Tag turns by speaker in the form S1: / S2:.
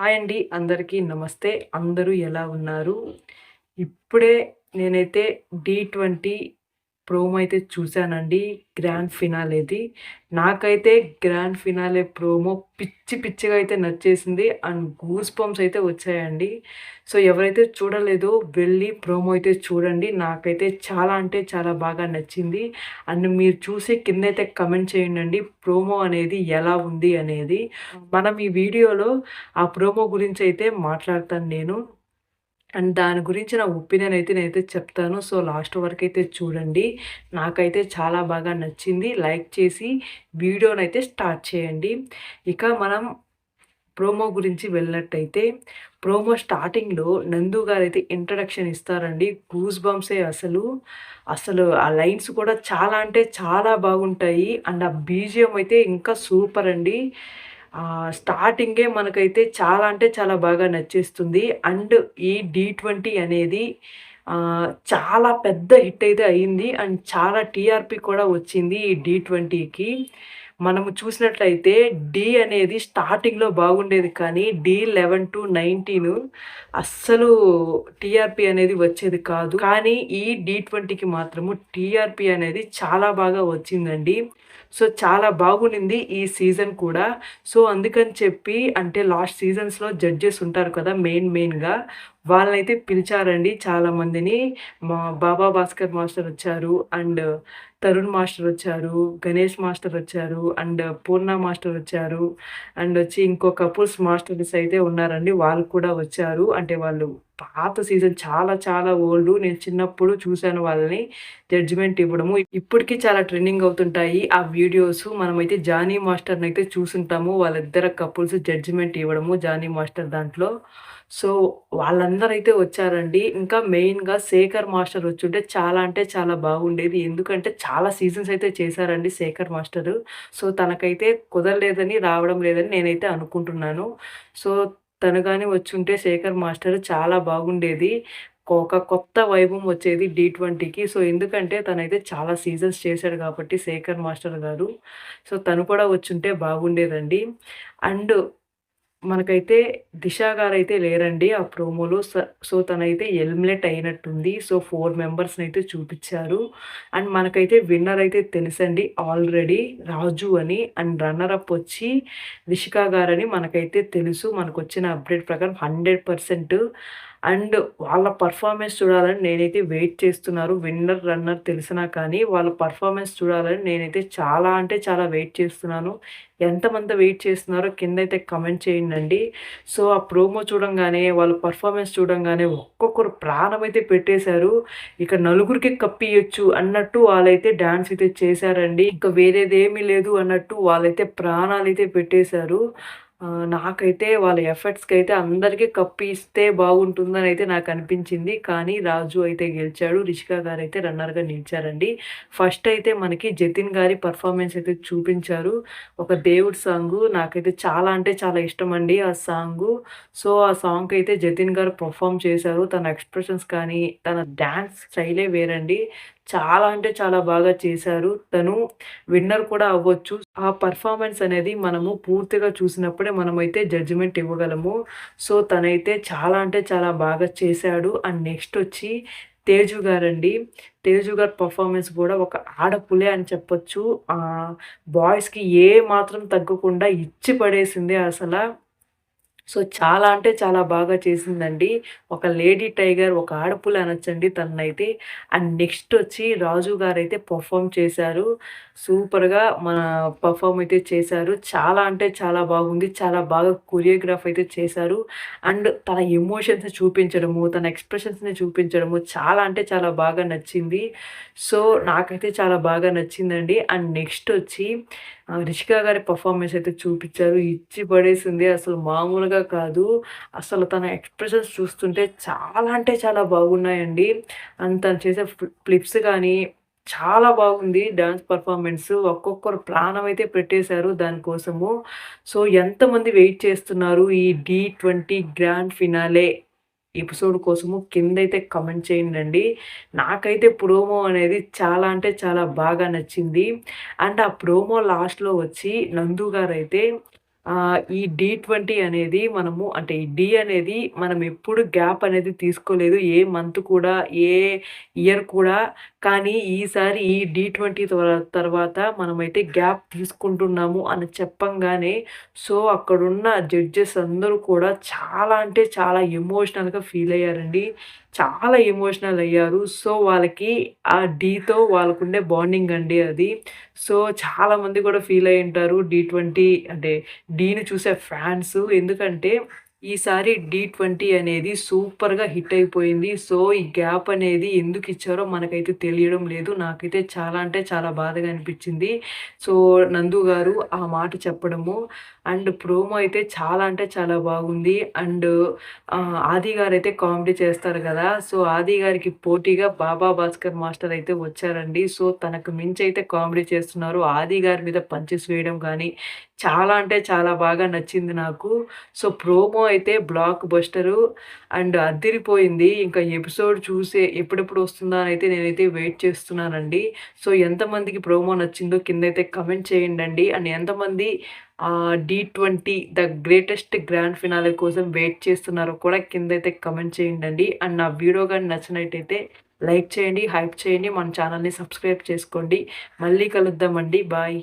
S1: Hi అండి. అందరికీ నమస్తే. అందరూ ఎలా ఉన్నారు? ఇప్పుడే నేనైతే డి20 ప్రోమో అయితే చూసానండి. గ్రాండ్ ఫినాలేది. నాకైతే గ్రాండ్ ఫినాలే ప్రోమో పిచ్చిగా అయితే నచ్చేసింది. అండ్ గూస్ బంప్స్ అయితే వచ్చాయండి. సో, ఎవరైతే చూడలేదో వెళ్ళి ప్రోమో అయితే చూడండి. నాకైతే చాలా అంటే చాలా బాగా నచ్చింది. అండ్ మీరు చూసి కిందైతే కామెంట్ చేయండండి. ప్రోమో అనేది ఎలా ఉంది అనేది. మనం ఈ వీడియోలో ఆ ప్రోమో గురించయితే మాట్లాడతాను నేను. అండ్ దాని గురించి నా ఒపీనియన్ అయితే నేనైతే చెప్తాను. సో, లాస్ట్ వరకైతే చూడండి. నాకైతే చాలా బాగా నచ్చింది. లైక్ చేసి వీడియోనైతే స్టార్ట్ చేయండి. ఇక మనం ప్రోమో గురించి వెళ్ళినట్టయితే, ప్రోమో స్టార్టింగ్‌లో నందు గారైతే ఇంట్రడక్షన్ ఇస్తారండి. గూస్ బంప్సే అసలు. అసలు ఆ లైన్స్ కూడా చాలా అంటే చాలా బాగుంటాయి. అండ్ ఆ బీజీఎం అయితే ఇంకా సూపర్ అండి. స్టార్టింగే మనకైతే చాలా అంటే చాలా బాగా నచ్చేస్తుంది. అండ్ ఈ డి20 అనేది చాలా పెద్ద హిట్ అయితే అయింది. అండ్ చాలా టీఆర్‌పీ కూడా వచ్చింది ఈ డి20కి. మనము చూసినట్లయితే 'ఢీ' అనేది స్టార్టింగ్‌లో బాగుండేది. కానీ 'ఢీ11-19' అస్సలు టీఆర్‌పీ అనేది వచ్చేది కాదు. కానీ ఈ 'ఢీ20'కి మాత్రము టీఆర్‌పీ అనేది చాలా బాగా వచ్చిందండి. సో, చాలా బాగుండింది ఈ సీజన్ కూడా. సో, అందుకని చెప్పి అంటే లాస్ట్ సీజన్స్‌లో జడ్జెస్ ఉంటారు కదా! మెయిన్‌గా వాళ్ళనైతే పిలిచారండి చాలామందిని. మా 'బాబా భాస్కర్' మాస్టర్ వచ్చారు. అండ్ తరుణ్ మాస్టర్ వచ్చారు. గణేష్ మాస్టర్ వచ్చారు. అండ్ పూర్ణ మాస్టర్ వచ్చారు. అండ్ వచ్చి ఇంకో కపుల్స్ మాస్టర్స్ అయితే ఉన్నారండి. వాళ్ళు కూడా వచ్చారు. అంటే వాళ్ళు పాత సీజన్ చాలా చాలా ఓల్డు. నేను చిన్నప్పుడు చూసాను వాళ్ళని జడ్జిమెంట్ ఇవ్వడము. ఇప్పటికి చాలా ట్రెండింగ్ అవుతుంటాయి ఆ వీడియోస్. మనమైతే జానీ మాస్టర్‌నైతే చూసుంటాము. వాళ్ళిద్దరు కపుల్స్ జడ్జిమెంట్ ఇవ్వడము జానీ మాస్టర్ దాంట్లో. సో, వాళ్ళందరైతే వచ్చారండి. ఇంకా మెయిన్‌గా శేఖర్ మాస్టర్ వచ్చుంటే చాలా అంటే చాలా బాగుండేది. ఎందుకంటే చాలా సీజన్స్ అయితే చేశారండి శేఖర్ మాస్టరు. సో, తనకైతే కుదరలేదని, రావడం లేదని నేనైతే అనుకుంటున్నాను. సో, తను గాని వచ్చుంటే శేఖర్ మాస్టర్ చాలా బాగుండేది. ఒక కొత్త వైభవం వచ్చేది డి20కి. సో, ఎందుకంటే తనైతే చాలా సీజన్స్ చేశాడు కాబట్టి శేఖర్ మాస్టర్ గారు. సో, తను కూడా వచ్చుంటే బాగుండేదండి. అండ్ మనకైతే 'దిశ' గారైతే లేరండి ఆ ప్రోమోలో. సో, తనైతే ఎలిమినేట్ అయినట్టుంది. సో, 4 మెంబర్స్‌నైతే చూపిచ్చారు. అండ్ మనకైతే విన్నర్ అయితే తెలుసండి ఆల్రెడీ 'రాజు' అని. అండ్ రన్నర్ అప్ వచ్చి 'రిషిక' గారని మనకైతే తెలుసు. మనకొచ్చిన అప్డేట్ ప్రకారం 100%. అండ్ వాళ్ళ పెర్ఫార్మన్స్ చూడాలని నేనైతే వెయిట్ చేస్తున్నారు. విన్నర్, రన్నర్ తెలిసినా కానీ వాళ్ళ పెర్ఫార్మన్స్ చూడాలని నేనైతే చాలా అంటే చాలా వెయిట్ చేస్తున్నాను. ఎంతమంది వెయిట్ చేస్తున్నారో కిందైతే కామెంట్ చేయండండి. సో, ఆ ప్రోమో చూడంగానే, వాళ్ళ పెర్ఫార్మన్స్ చూడంగానే ఒక్కొక్కరు ప్రాణమైతే పెట్టేశారు. ఇక నలుగురికి కప్పియొచ్చు అన్నట్టు వాళ్ళైతే డాన్స్ అయితే చేశారండి. ఇంక వేరేదేమీ లేదు అన్నట్టు వాళ్ళైతే ప్రాణాలైతే పెట్టేశారు. నాకైతే వాళ్ళ ఎఫర్ట్స్‌కైతే అందరికి కప్ ఇస్తే బాగుంటుందనైతే నాకనిపించింది. కానీ రాజు అయితే గెలిచాడు. రిషిక గారైతే రన్నర్‌గా నిలిచారండి. ఫస్ట్ అయితే మనకి జతిన్ గారి పెర్ఫార్మన్స్ అయితే చూపించారు. ఒక దేవుడి సాంగు నాకైతే చాలా అంటే చాలా ఇష్టమండి ఆ సాంగు. సో, ఆ సాంగ్‌కైతే జతిన్ గారు పెర్ఫార్మ్ చేశారు. తన ఎక్స్‌ప్రెషన్స్ కానీ, తన డాన్స్ స్టైలే వేరండి. చాలా అంటే చాలా బాగా చేశారు. తను విన్నర్ కూడా అవ్వచ్చు. ఆ పెర్ఫార్మన్స్ అనేది మనము పూర్తిగా చూసినప్పుడే మనమైతే జడ్జిమెంట్ ఇవ్వగలము. సో, తనైతే చాలా అంటే చాలా బాగా చేశాడు. అండ్ నెక్స్ట్ వచ్చి తేజు గారండి. తేజు గారి పెర్ఫార్మన్స్ కూడా ఒక ఆడపులే అని చెప్పొచ్చు. బాయ్స్‌కి ఏ మాత్రం తగ్గకుండా ఇచ్చి పడేసింది అసల. సో, చాలా అంటే చాలా బాగా చేసిందండి. ఒక లేడీ టైగర్, ఒక ఆడపులి అనొచ్చండి తననైతే. అండ్ నెక్స్ట్ వచ్చి రాజు గారైతే పెర్ఫార్మ్ చేశారు. సూపర్‌గా పెర్ఫార్మ్ అయితే చేశారు. చాలా అంటే చాలా బాగుంది. చాలా బాగా కొరియోగ్రాఫ్ అయితే చేశారు. అండ్ తన ఎమోషన్స్ చూపించడము, తన ఎక్స్‌ప్రెషన్స్‌ని చూపించడము చాలా అంటే చాలా బాగా నచ్చింది. సో, నాకైతే చాలా బాగా నచ్చిందండి. అండ్ నెక్స్ట్ వచ్చి 'రిషిక' గారి పెర్ఫార్మన్స్ అయితే చూపిచ్చారు. ఇచ్చి పడేసింది. అసలు మామూలుగా కాదు. అసలు తన ఎక్స్‌ప్రెషన్స్ చూస్తుంటే చాలా అంటే చాలా బాగున్నాయండి. అండ్ తను చేసే ఫ్లిప్స్ గానీ చాలా బాగుంది డాన్స్ పెర్ఫార్మన్స్. ఒక్కొక్కరు ప్రాణం అయితే పెట్టేశారు దానికోసము. సో, ఎంతమంది వెయిట్ చేస్తున్నారు ఈ డి20 గ్రాండ్ ఫినాలే ఎపిసోడ్ కోసము కిందైతే కామెంట్ చేయండండి. నాకైతే ప్రోమో అనేది చాలా అంటే చాలా బాగా నచ్చింది. అండ్ ఆ ప్రోమో లాస్ట్‌లో వచ్చి నందు గారైతే ఈ టీ20 అనేది మనము అంటే ఈ టీ అనేది మనం ఎప్పుడు గ్యాప్ అనేది తీసుకోలేదు. ఏ మంత్ కూడా, ఏ ఇయర్ కూడా. కానీ ఈసారి ఈ టీ20 తర్వాత మనమైతే గ్యాప్ తీసుకుంటున్నాము అని చెప్పంగానే సో, అక్కడున్న జడ్జెస్ అందరూ కూడా చాలా అంటే చాలా ఎమోషనల్‌గా ఫీల్ అయ్యారండి. చాలా ఎమోషనల్ అయ్యారు. సో, వాళ్ళకి ఆ ఢీతో వాళ్ళకుండే బాండింగ్ అండి అది. సో, చాలామంది కూడా ఫీల్ అయ్యుంటారు. టీ20 అంటే ఢీని చూసే ఫ్యాన్స్. ఎందుకంటే ఈసారి టీ20 అనేది సూపర్‌గా హిట్ అయిపోయింది. సో, ఈ గ్యాప్ అనేది ఎందుకిచ్చారో మనకైతే తెలియడం లేదు. నాకైతే చాలా అంటే చాలా బాధగా అనిపిచ్చింది. సో, నందు గారు ఆ మాట చెప్పడము. అండ్ ప్రోమో అయితే చాలా అంటే చాలా బాగుంది. అండ్ ఆది గారైతే కామెడీ చేస్తారు గదా! సో, ఆది గారికి పోటీగా బాబా భాస్కర్ మాస్టర్ అయితే వచ్చారండి. సో, తనకు మించి అయితే కామెడీ చేస్తున్నారు. ఆది గారి మీద పంచెస్ వేయడం గానీ, చాలా అంటే చాలా బాగా నచ్చింది నాకు. సో, ప్రోమో అయితే బ్లాక్ బస్టరు అండ్ అద్దిరిపోయింది. ఇంకా ఎపిసోడ్ చూసే ఎప్పుడెప్పుడు వస్తుందా అనైతే నేనైతే వెయిట్ చేస్తున్నానండి. సో, ఎంతమందికి ప్రోమో నచ్చిందో కిందైతే కమెంట్ చేయండండి. అండ్ ఎంతమంది T20 the greatest grand finale కోసం వెయిట్ చేస్తున్నారో కూడా కిందైతే కమెంట్ చేయండండి. అండ్ నా వీడియో గాని నచ్చినట్టయితే లైక్ చేయండి, హైప్ చేయండి. మన ఛానల్‌ని సబ్స్క్రైబ్ చేసుకోండి. మళ్ళీ కలుద్దామండి. బాయ్.